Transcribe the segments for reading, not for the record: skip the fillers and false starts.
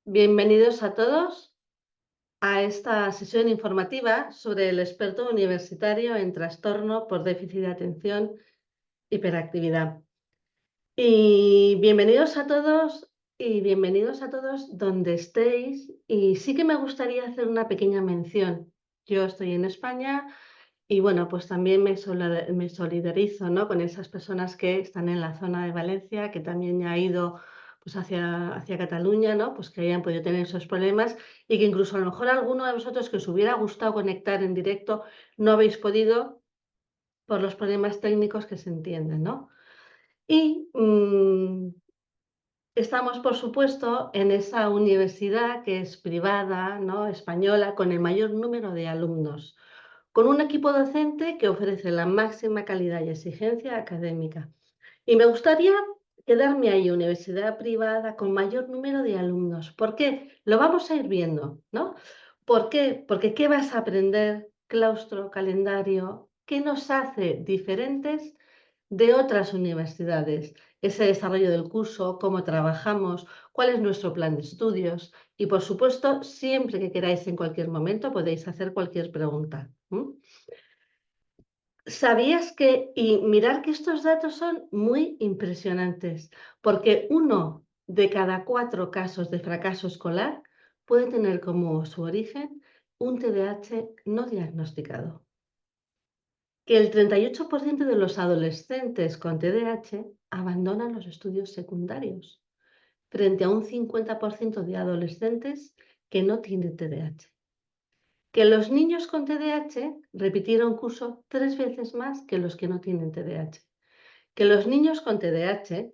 Bienvenidos a todos a esta sesión informativa sobre el experto universitario en trastorno por déficit de atención, hiperactividad. Y bienvenidos a todos donde estéis. Y sí que me gustaría hacer una pequeña mención. Yo estoy en España y bueno, pues también me solidarizo, ¿no?, con esas personas que están en la zona de Valencia, que también ya ha ido pues hacia Cataluña, ¿no?, pues que hayan podido tener esos problemas y que incluso a lo mejor alguno de vosotros que os hubiera gustado conectar en directo no habéis podido por los problemas técnicos que se entienden, ¿no? Y estamos, por supuesto, en esa universidad que es privada, ¿no?, española, con el mayor número de alumnos, con un equipo docente que ofrece la máxima calidad y exigencia académica. Y me gustaría quedarme ahí, universidad privada con mayor número de alumnos. ¿Por qué? Lo vamos a ir viendo, ¿no? ¿Por qué? Porque ¿qué vas a aprender? Claustro, calendario, ¿qué nos hace diferentes de otras universidades? Ese desarrollo del curso, cómo trabajamos, cuál es nuestro plan de estudios. Y por supuesto, siempre que queráis en cualquier momento podéis hacer cualquier pregunta. ¿Sabías que, y mirar que estos datos son muy impresionantes, porque 1 de cada 4 casos de fracaso escolar puede tener como su origen un TDAH no diagnosticado? Que el 38% de los adolescentes con TDAH abandonan los estudios secundarios, frente a un 50% de adolescentes que no tienen TDAH. Que los niños con TDAH repitieron curso 3 veces más que los que no tienen TDAH. Que los niños con TDAH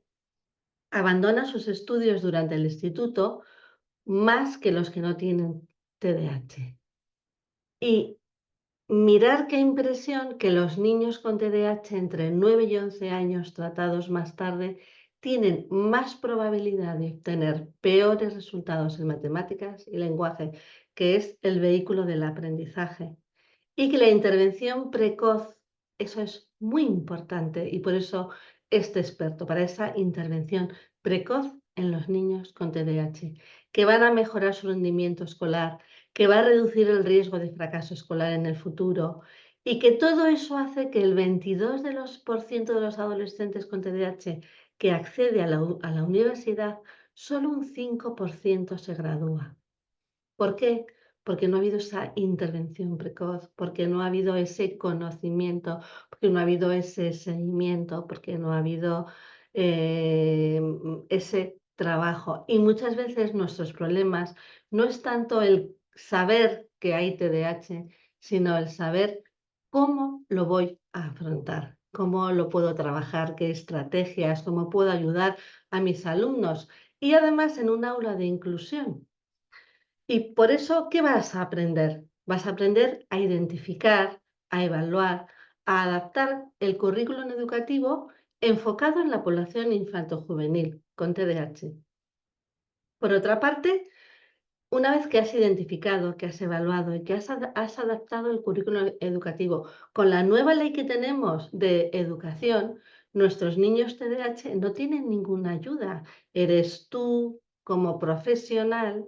abandonan sus estudios durante el instituto más que los que no tienen TDAH. Y mirar qué impresión que los niños con TDAH entre 9 y 11 años tratados más tarde tienen más probabilidad de obtener peores resultados en matemáticas y lenguaje, que es el vehículo del aprendizaje. Y que la intervención precoz, eso es muy importante y por eso este experto, para esa intervención precoz en los niños con TDAH, que van a mejorar su rendimiento escolar, que va a reducir el riesgo de fracaso escolar en el futuro y que todo eso hace que el 22% de los adolescentes con TDAH que accede a la universidad, solo un 5% se gradúa. ¿Por qué? Porque no ha habido esa intervención precoz, porque no ha habido ese conocimiento, porque no ha habido ese seguimiento, porque no ha habido ese trabajo. Y muchas veces nuestros problemas no es tanto el saber que hay TDAH, sino el saber cómo lo voy a afrontar, cómo lo puedo trabajar, qué estrategias, cómo puedo ayudar a mis alumnos. Y además en un aula de inclusión. Y por eso, ¿qué vas a aprender? Vas a aprender a identificar, a evaluar, a adaptar el currículum educativo enfocado en la población infantojuvenil con TDAH. Por otra parte, una vez que has identificado, que has evaluado y que has adaptado el currículum educativo con la nueva ley que tenemos de educación, nuestros niños TDAH no tienen ninguna ayuda. Eres tú, como profesional,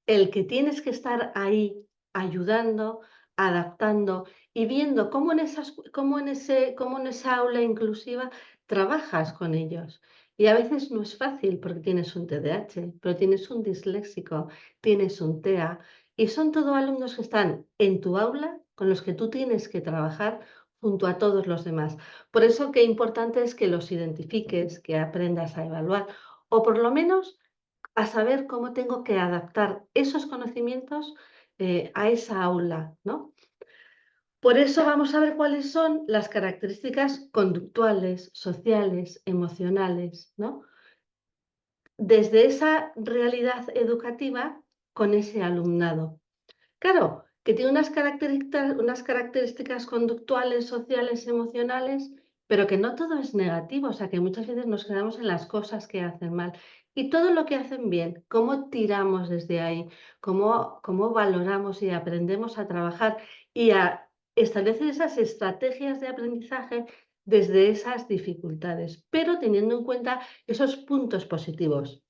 el que tienes que estar ahí ayudando, adaptando y viendo cómo en esa aula inclusiva trabajas con ellos. Y a veces no es fácil porque tienes un TDAH, pero tienes un disléxico, tienes un TEA y son todos alumnos que están en tu aula con los que tú tienes que trabajar junto a todos los demás. Por eso qué importante es que los identifiques, que aprendas a evaluar o por lo menos a saber cómo tengo que adaptar esos conocimientos a esa aula, ¿no? Por eso vamos a ver cuáles son las características conductuales, sociales, emocionales, ¿no? Desde esa realidad educativa con ese alumnado. Claro, que tiene unas características conductuales, sociales, emocionales, pero que no todo es negativo, o sea, que muchas veces nos quedamos en las cosas que hacen mal. Y todo lo que hacen bien, cómo tiramos desde ahí, cómo valoramos y aprendemos a trabajar y a establecer esas estrategias de aprendizaje desde esas dificultades, pero teniendo en cuenta esos puntos positivos.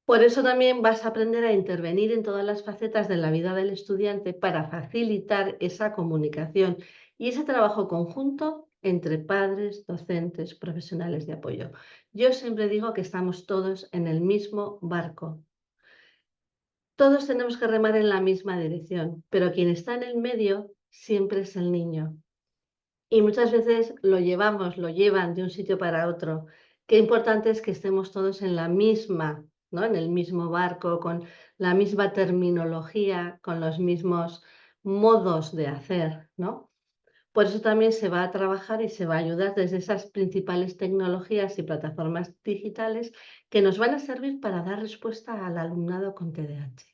Por eso también vas a aprender a intervenir en todas las facetas de la vida del estudiante para facilitar esa comunicación y ese trabajo conjunto entre padres, docentes, profesionales de apoyo. Yo siempre digo que estamos todos en el mismo barco. Todos tenemos que remar en la misma dirección, pero quien está en el medio siempre es el niño. Y muchas veces lo llevamos, lo llevan de un sitio para otro. Qué importante es que estemos todos en la misma, ¿no? En el mismo barco, con la misma terminología, con los mismos modos de hacer, ¿no? Por eso también se va a trabajar y se va a ayudar desde esas principales tecnologías y plataformas digitales que nos van a servir para dar respuesta al alumnado con TDAH.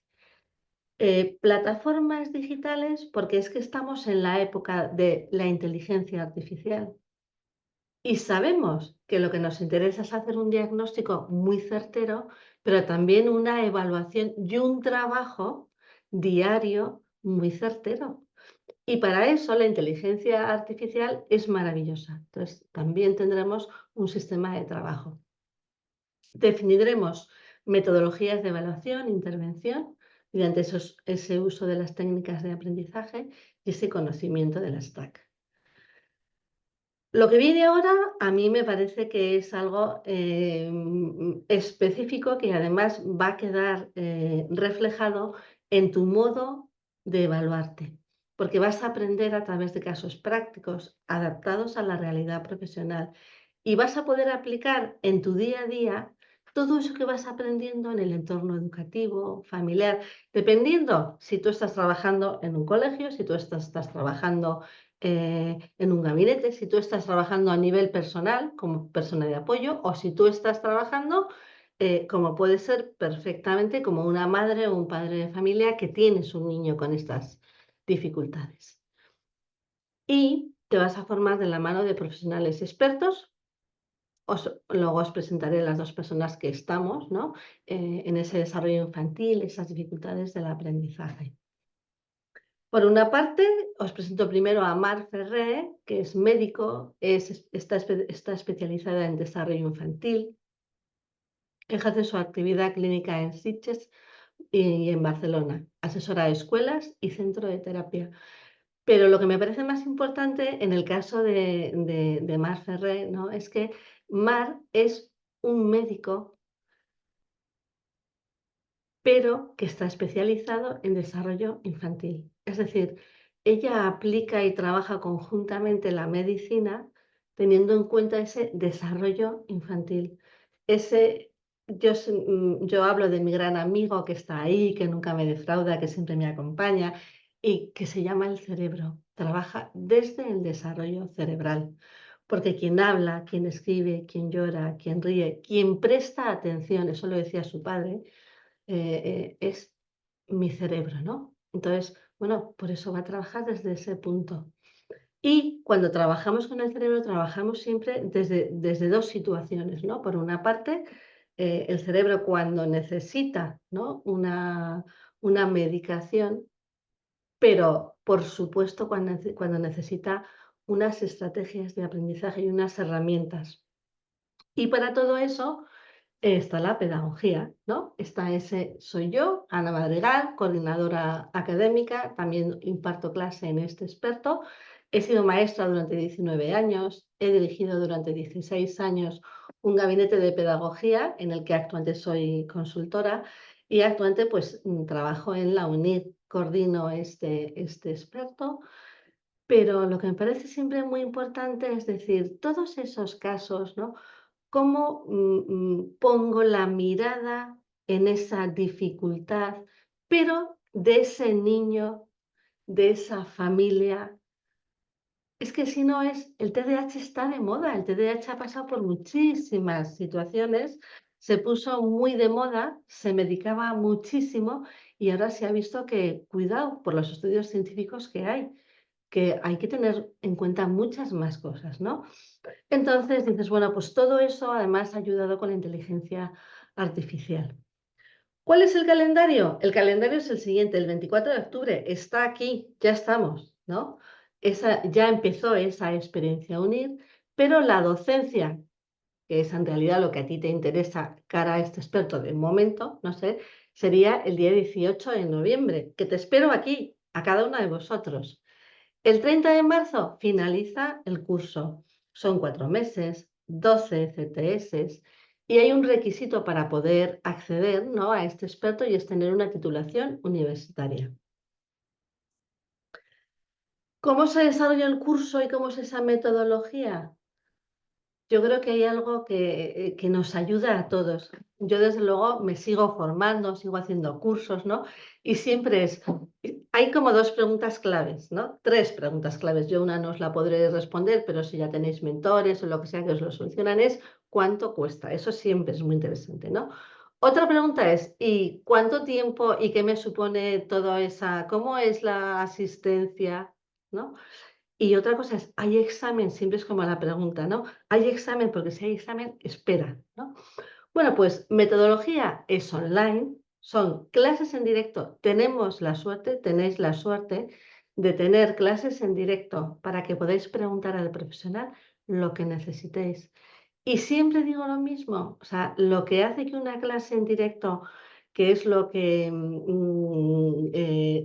Plataformas digitales, porque es que estamos en la época de la inteligencia artificial. Y sabemos que lo que nos interesa es hacer un diagnóstico muy certero, pero también una evaluación y un trabajo diario muy certero. Y para eso la inteligencia artificial es maravillosa. Entonces, también tendremos un sistema de trabajo. Definiremos metodologías de evaluación, intervención, mediante ese uso de las técnicas de aprendizaje y ese conocimiento de las TAC. Lo que viene ahora a mí me parece que es algo específico que además va a quedar reflejado en tu modo de evaluarte, porque vas a aprender a través de casos prácticos adaptados a la realidad profesional y vas a poder aplicar en tu día a día todo eso que vas aprendiendo en el entorno educativo, familiar, dependiendo si tú estás trabajando en un colegio, si tú estás trabajando en un gabinete, si tú estás trabajando a nivel personal como persona de apoyo o si tú estás trabajando como puede ser perfectamente como una madre o un padre de familia que tienes un niño con estas dificultades. Y te vas a formar de la mano de profesionales expertos. Luego os presentaré las dos personas que estamos, ¿no? En ese desarrollo infantil, esas dificultades del aprendizaje. Por una parte, os presento primero a Mar Ferré, que es médico, está especializada en desarrollo infantil, ejerce su actividad clínica en Sitges y en Barcelona, asesora de escuelas y centro de terapia. Pero lo que me parece más importante en el caso de Mar Ferré, ¿no? Es que Mar es un médico pero que está especializado en desarrollo infantil. Es decir, ella aplica y trabaja conjuntamente la medicina teniendo en cuenta ese desarrollo infantil. Yo hablo de mi gran amigo que está ahí, que nunca me defrauda, que siempre me acompaña y que se llama el cerebro. Trabaja desde el desarrollo cerebral. Porque quien habla, quien escribe, quien llora, quien ríe, quien presta atención, eso lo decía su padre, es mi cerebro, ¿no? Entonces, bueno, por eso va a trabajar desde ese punto. Y cuando trabajamos con el cerebro, trabajamos siempre desde dos situaciones, ¿no? Por una parte, el cerebro cuando necesita, ¿no? Una medicación, pero por supuesto cuando necesita unas estrategias de aprendizaje y unas herramientas. Y para todo eso, está la pedagogía, ¿no? Soy yo, Ana Madrigal, coordinadora académica, también imparto clase en este experto. He sido maestra durante 19 años, he dirigido durante 16 años un gabinete de pedagogía en el que actualmente soy consultora y actualmente pues trabajo en la UNID, coordino este experto. Pero lo que me parece siempre muy importante es decir, todos esos casos, ¿no? ¿Cómo pongo la mirada en esa dificultad, pero de ese niño, de esa familia? Es que si no es, el TDAH está de moda, el TDAH ha pasado por muchísimas situaciones, se puso muy de moda, se medicaba muchísimo y ahora se ha visto que, cuidado, por los estudios científicos que hay que tener en cuenta muchas más cosas, ¿no? Entonces dices, bueno, pues todo eso además ha ayudado con la inteligencia artificial. ¿Cuál es el calendario? El calendario es el siguiente, el 24 de octubre, está aquí, ya estamos, ¿no? Ya empezó esa experiencia UNIR, pero la docencia que es en realidad lo que a ti te interesa cara a este experto de momento, no sé, sería el día 18 de noviembre, que te espero aquí, a cada uno de vosotros. El 30 de marzo finaliza el curso. Son 4 meses, 12 CTS y hay un requisito para poder acceder, ¿no?, a este experto y es tener una titulación universitaria. ¿Cómo se desarrolla el curso y cómo es esa metodología? Yo creo que hay algo que nos ayuda a todos. Yo, desde luego, me sigo formando, sigo haciendo cursos, ¿no? Y siempre hay como 2 preguntas claves, ¿no? 3 preguntas claves. Yo una no os la podré responder, pero si ya tenéis mentores o lo que sea que os lo solucionan, es ¿cuánto cuesta? Eso siempre es muy interesante, ¿no? Otra pregunta es, ¿y cuánto tiempo y qué me supone toda esa, cómo es la asistencia, ¿no? Y otra cosa es, ¿hay examen? Siempre es como la pregunta, ¿no? ¿Hay examen? Porque si hay examen, espera, ¿no? Bueno, pues metodología es online, son clases en directo. Tenemos la suerte, tenéis la suerte de tener clases en directo para que podáis preguntar al profesional lo que necesitéis. Y siempre digo lo mismo, o sea, lo que hace que una clase en directo, que es lo que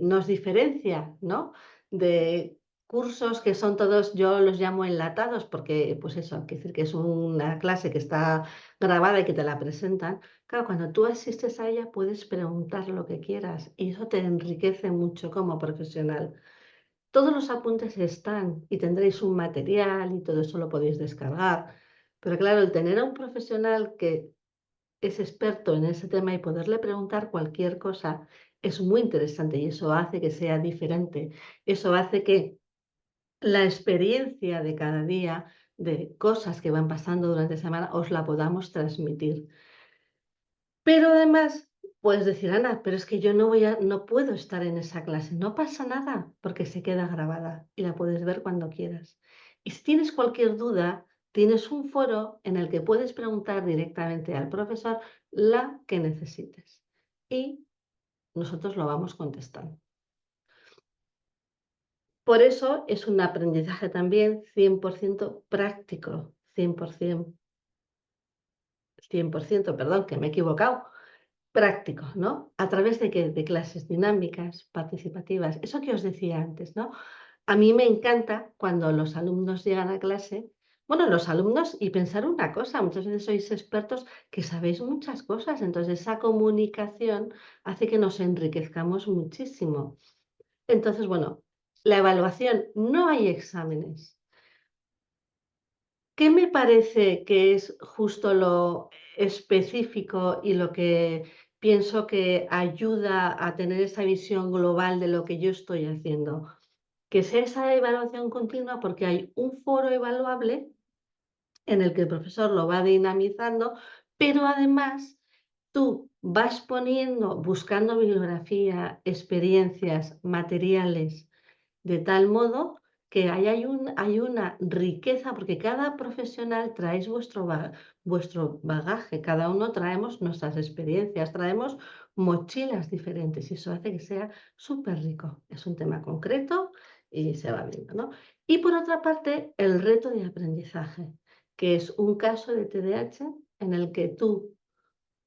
nos diferencia, ¿no?, de cursos que son todos, yo los llamo enlatados, porque, pues eso, quiere decir que es una clase que está grabada y que te la presentan. Claro, cuando tú asistes a ella puedes preguntar lo que quieras y eso te enriquece mucho como profesional. Todos los apuntes están y tendréis un material y todo eso lo podéis descargar. Pero claro, el tener a un profesional que es experto en ese tema y poderle preguntar cualquier cosa es muy interesante y eso hace que sea diferente. Eso hace que la experiencia de cada día, de cosas que van pasando durante la semana, os la podamos transmitir. Pero además, puedes decir, Ana, pero es que yo no puedo estar en esa clase. No pasa nada, porque se queda grabada y la puedes ver cuando quieras. Y si tienes cualquier duda, tienes un foro en el que puedes preguntar directamente al profesor la que necesites. Y nosotros lo vamos contestando. Por eso es un aprendizaje también 100% práctico, 100%, 100%, perdón, que me he equivocado. Práctico, ¿no? ¿A través de qué? De clases dinámicas, participativas, eso que os decía antes, ¿no? A mí me encanta cuando los alumnos llegan a clase, bueno, los alumnos, y pensar una cosa, muchas veces sois expertos que sabéis muchas cosas, entonces esa comunicación hace que nos enriquezcamos muchísimo. Entonces, bueno, la evaluación, no hay exámenes. ¿Qué me parece que es justo lo específico y lo que pienso que ayuda a tener esa visión global de lo que yo estoy haciendo? Que sea esa evaluación continua porque hay un foro evaluable en el que el profesor lo va dinamizando, pero además tú vas poniendo, buscando bibliografía, experiencias, materiales, de tal modo que hay una riqueza, porque cada profesional traéis vuestro bagaje, cada uno traemos nuestras experiencias, traemos mochilas diferentes y eso hace que sea súper rico. Es un tema concreto y se va viendo, ¿no? Y por otra parte, el reto de aprendizaje, que es un caso de TDAH en el que tú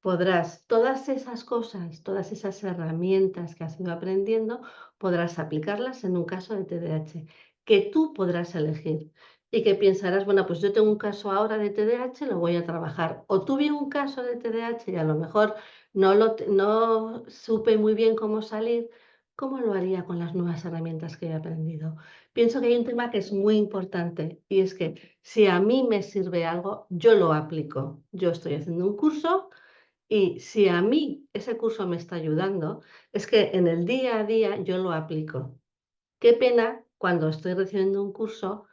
podrás todas esas cosas, todas esas herramientas que has ido aprendiendo, podrás aplicarlas en un caso de TDAH, que tú podrás elegir y que pensarás, bueno, pues yo tengo un caso ahora de TDAH, lo voy a trabajar. O tuve un caso de TDAH y a lo mejor no supe muy bien cómo salir, ¿cómo lo haría con las nuevas herramientas que he aprendido? Pienso que hay un tema que es muy importante y es que si a mí me sirve algo, yo lo aplico. Yo estoy haciendo un curso y si a mí ese curso me está ayudando, es que en el día a día yo lo aplico. Qué pena cuando estoy recibiendo un curso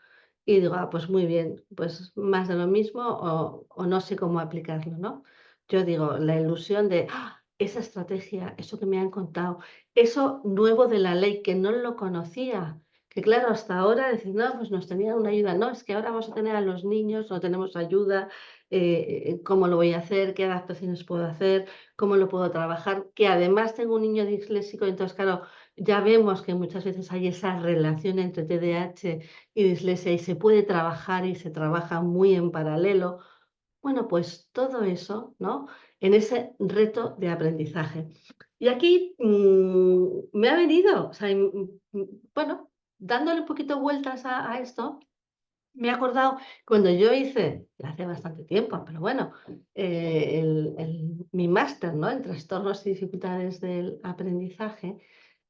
y digo, ah, pues muy bien, pues más de lo mismo o no sé cómo aplicarlo, ¿no? Yo digo, la ilusión de "Ah, esa estrategia, eso que me han contado, eso nuevo de la ley que no lo conocía, que claro, hasta ahora decir, no, pues nos tenían una ayuda, no, es que ahora vamos a tener a los niños, no tenemos ayuda, ¿cómo lo voy a hacer? ¿Qué adaptaciones puedo hacer? ¿Cómo lo puedo trabajar? Que además tengo un niño disléxico, entonces claro, ya vemos que muchas veces hay esa relación entre TDAH y dislexia y se puede trabajar y se trabaja muy en paralelo. Bueno, pues todo eso, ¿no? En ese reto de aprendizaje. Y aquí me ha venido, o sea, bueno, dándole un poquito vueltas a esto, me he acordado cuando yo hice, ya hace bastante tiempo, pero bueno, mi máster, ¿no? En trastornos y dificultades del aprendizaje,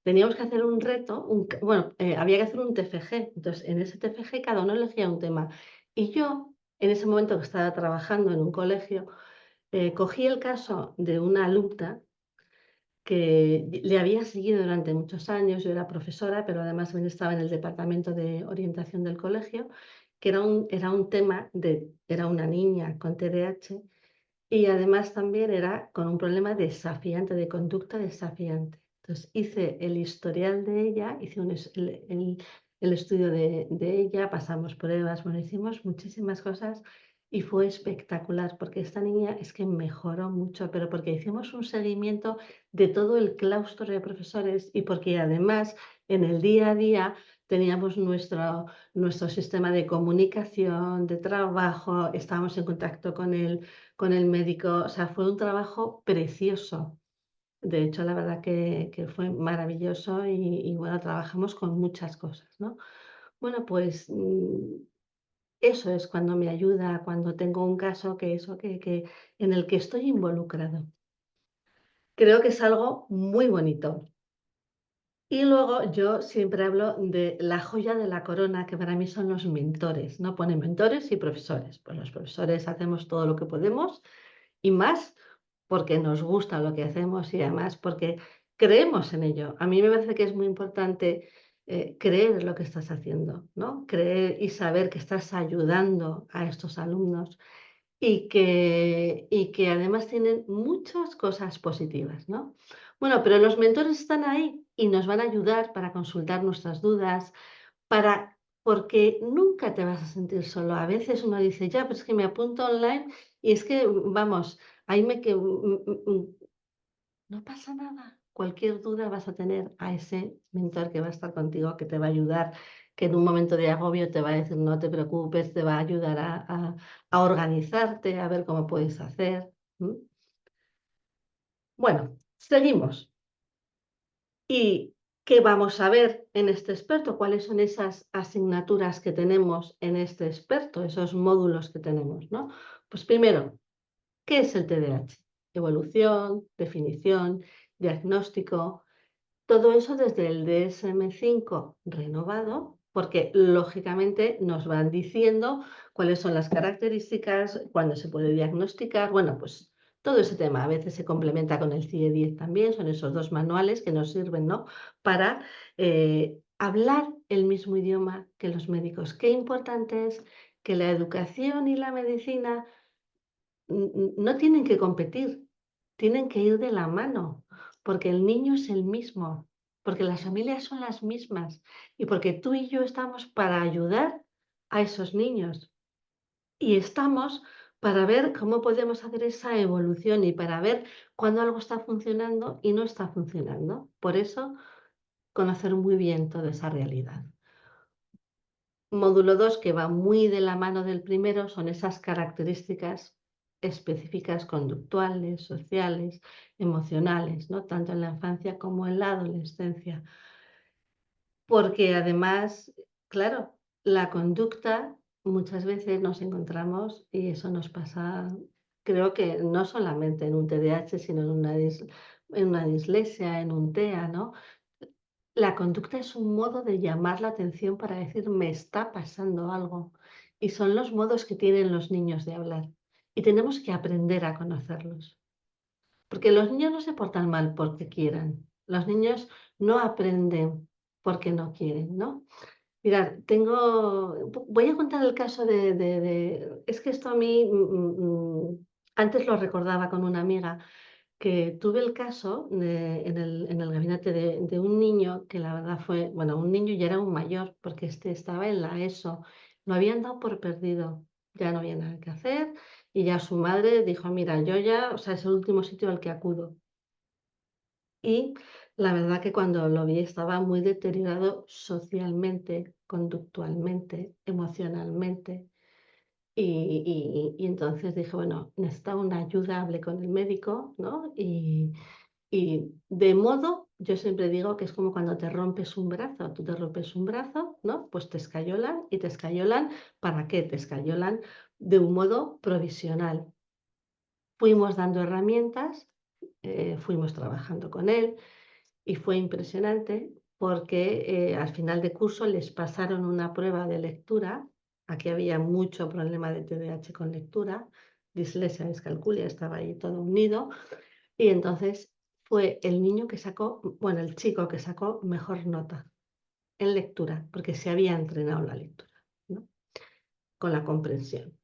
teníamos que hacer un reto, bueno, había que hacer un TFG. Entonces, en ese TFG cada uno elegía un tema. Y yo, en ese momento que estaba trabajando en un colegio, cogí el caso de una alumna que le había seguido durante muchos años. Yo era profesora, pero además también estaba en el departamento de orientación del colegio, que era un tema era una niña con TDAH y además también era con un problema desafiante, de conducta desafiante. Entonces hice el historial de ella, hice el estudio de ella, pasamos pruebas, bueno, hicimos muchísimas cosas y fue espectacular porque esta niña es que mejoró mucho, pero porque hicimos un seguimiento de todo el claustro de profesores y porque además en el día a día teníamos nuestro sistema de comunicación, de trabajo, estábamos en contacto con el médico, o sea, fue un trabajo precioso. De hecho, la verdad que fue maravilloso y bueno, trabajamos con muchas cosas, ¿no? Bueno, pues eso es cuando me ayuda, cuando tengo un caso que eso, en el que estoy involucrado. Creo que es algo muy bonito. Y luego yo siempre hablo de la joya de la corona, que para mí son los mentores, ¿no? Pone mentores y profesores. Pues los profesores hacemos todo lo que podemos y más porque nos gusta lo que hacemos y además porque creemos en ello. A mí me parece que es muy importante creer en lo que estás haciendo, ¿no? Creer y saber que estás ayudando a estos alumnos y que además tienen muchas cosas positivas, ¿no? Bueno, pero los mentores están ahí y nos van a ayudar para consultar nuestras dudas, porque nunca te vas a sentir solo. A veces uno dice, ya, pero es que me apunto online y es que, vamos, ahí me que no pasa nada. Cualquier duda vas a tener a ese mentor que va a estar contigo, que te va a ayudar, que en un momento de agobio te va a decir, no te preocupes, te va a ayudar a organizarte, a ver cómo puedes hacer. ¿M? Bueno, seguimos. ¿Y qué vamos a ver en este experto? ¿Cuáles son esas asignaturas que tenemos en este experto, esos módulos que tenemos, ¿no? Pues primero, ¿qué es el TDAH? Evolución, definición, diagnóstico, todo eso desde el DSM-5 renovado, porque lógicamente nos van diciendo cuáles son las características, cuándo se puede diagnosticar, bueno, pues todo ese tema. A veces se complementa con el CIE-10 también, son esos dos manuales que nos sirven, ¿no? Para hablar el mismo idioma que los médicos. Qué importante es que la educación y la medicina no tienen que competir, tienen que ir de la mano, porque el niño es el mismo, porque las familias son las mismas y porque tú y yo estamos para ayudar a esos niños y estamos para ver cómo podemos hacer esa evolución y para ver cuándo algo está funcionando y no está funcionando. Por eso, conocer muy bien toda esa realidad. Módulo 2 que va muy de la mano del primero, son esas características específicas conductuales, sociales, emocionales, ¿no? Tanto en la infancia como en la adolescencia. Porque además, claro, la conducta muchas veces nos encontramos, y eso nos pasa, creo que no solamente en un TDAH, sino en una dislexia, en un TEA, ¿no? La conducta es un modo de llamar la atención para decir, me está pasando algo. Y son los modos que tienen los niños de hablar. Y tenemos que aprender a conocerlos. Porque los niños no se portan mal porque quieran. Los niños no aprenden porque no quieren, ¿no? Mirad, voy a contar el caso es que esto a mí, antes lo recordaba con una amiga, que tuve el caso en el gabinete de un niño que la verdad fue, bueno, un niño ya era un mayor, porque este estaba en la ESO, lo habían dado por perdido, ya no había nada que hacer y ya su madre dijo, mira, yo ya, o sea, es el último sitio al que acudo. Y la verdad que cuando lo vi estaba muy deteriorado socialmente, conductualmente, emocionalmente. Y entonces dije, bueno, necesitaba una ayuda, hablé con el médico, ¿no? Y de modo, yo siempre digo que es como cuando te rompes un brazo, tú te rompes un brazo, ¿no? Pues te escayolan y te escayolan, ¿para qué? Te escayolan de un modo provisional. Fuimos dando herramientas, fuimos trabajando con él y fue impresionante porque al final de curso les pasaron una prueba de lectura. Aquí había mucho problema de TDAH con lectura, dislexia, descalculia, estaba ahí todo unido. Y entonces fue el niño que sacó, bueno, el chico que sacó mejor nota en lectura, porque se había entrenado la lectura, ¿no? Con la comprensión.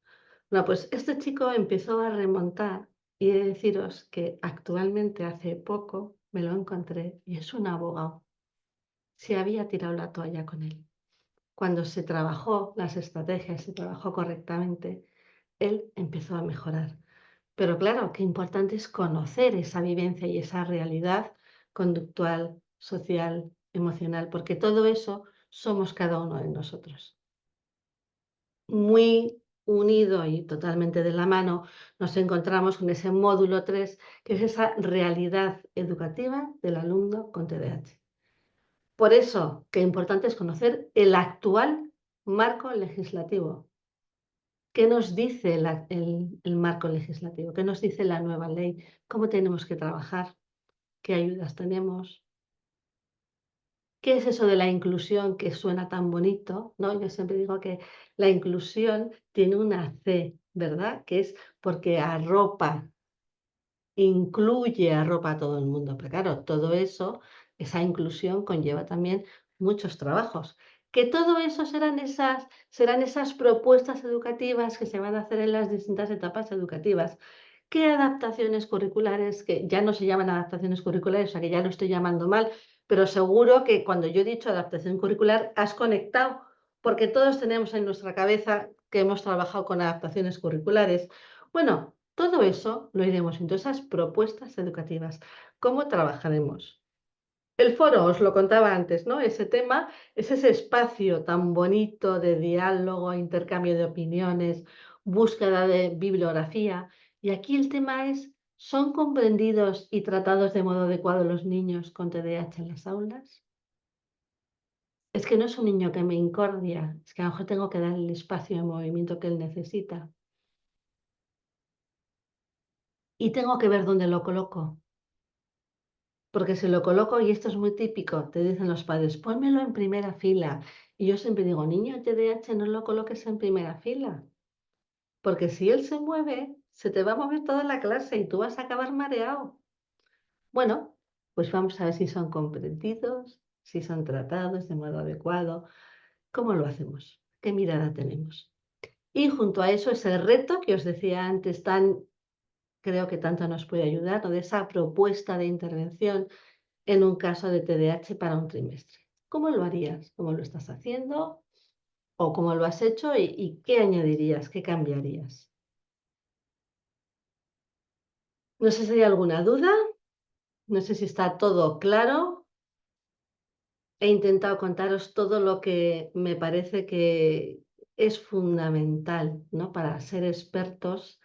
Bueno, pues este chico empezó a remontar y he de deciros que actualmente hace poco me lo encontré y es un abogado. Se había tirado la toalla con él. Cuando se trabajó las estrategias, se trabajó correctamente, él empezó a mejorar. Pero claro, qué importante es conocer esa vivencia y esa realidad conductual, social, emocional, porque todo eso somos cada uno de nosotros. Muy unido y totalmente de la mano, nos encontramos con ese módulo 3, que es esa realidad educativa del alumno con TDAH. Por eso, qué importante es conocer el actual marco legislativo. ¿Qué nos dice el marco legislativo? ¿Qué nos dice la nueva ley? ¿Cómo tenemos que trabajar? ¿Qué ayudas tenemos? ¿Qué es eso de la inclusión que suena tan bonito? ¿No? Yo siempre digo que la inclusión tiene una C, ¿verdad? Que es porque arropa, incluye, arropa a todo el mundo. Pero claro, todo eso, esa inclusión conlleva también muchos trabajos. Que todo eso serán esas propuestas educativas que se van a hacer en las distintas etapas educativas. ¿Qué adaptaciones curriculares, que ya no se llaman adaptaciones curriculares, o sea que ya lo estoy llamando mal, pero seguro que cuando yo he dicho adaptación curricular has conectado, porque todos tenemos en nuestra cabeza que hemos trabajado con adaptaciones curriculares. Bueno, todo eso lo iremos viendo, esas propuestas educativas. ¿Cómo trabajaremos? El foro, os lo contaba antes, ¿no? Ese tema es ese espacio tan bonito de diálogo, intercambio de opiniones, búsqueda de bibliografía. Y aquí el tema es, ¿son comprendidos y tratados de modo adecuado los niños con TDAH en las aulas? Es que no es un niño que me incordia, es que a lo mejor tengo que darle el espacio de movimiento que él necesita. Y tengo que ver dónde lo coloco. Porque si lo coloco, y esto es muy típico, te dicen los padres, pónmelo en primera fila. Y yo siempre digo, niño, TDAH, no lo coloques en primera fila. Porque si él se mueve, se te va a mover toda la clase y tú vas a acabar mareado. Bueno, pues vamos a ver si son comprendidos, si son tratados de modo adecuado. ¿Cómo lo hacemos? ¿Qué mirada tenemos? Y junto a eso, ese reto que os decía antes, creo que tanto nos puede ayudar, ¿no? De esa propuesta de intervención en un caso de TDAH para un trimestre. ¿Cómo lo harías? ¿Cómo lo estás haciendo? ¿O cómo lo has hecho? ¿Y qué añadirías? ¿Qué cambiarías? No sé si hay alguna duda. No sé si está todo claro. He intentado contaros todo lo que me parece que es fundamental, ¿no? Para ser expertos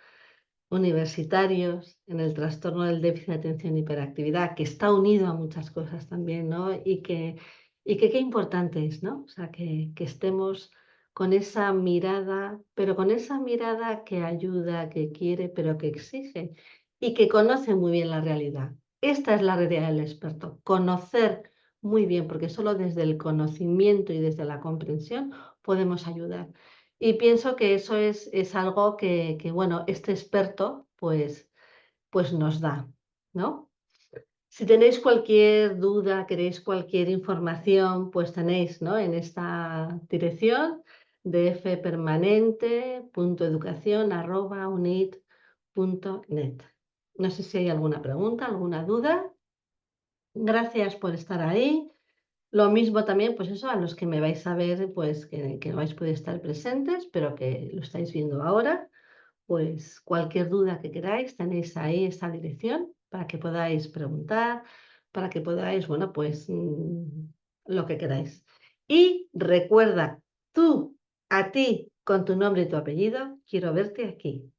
universitarios en el trastorno del déficit de atención y hiperactividad, que está unido a muchas cosas también, ¿no? Y que qué importante es, ¿no? O sea, que estemos con esa mirada, pero con esa mirada que ayuda, que quiere, pero que exige y que conoce muy bien la realidad. Esta es la realidad del experto, conocer muy bien, porque solo desde el conocimiento y desde la comprensión podemos ayudar. Y pienso que eso es algo que, bueno, este experto pues nos da, ¿no? Si tenéis cualquier duda, queréis cualquier información, pues tenéis, ¿no? En esta dirección dfpermanente.educación@unit.net. No sé si hay alguna pregunta, alguna duda. Gracias por estar ahí. Lo mismo también, pues eso, a los que me vais a ver, pues que no vais a poder estar presentes, pero que lo estáis viendo ahora, pues cualquier duda que queráis, tenéis ahí esa dirección para que podáis preguntar, para que podáis, bueno, pues lo que queráis. Y recuerda, tú, a ti, con tu nombre y tu apellido, quiero verte aquí.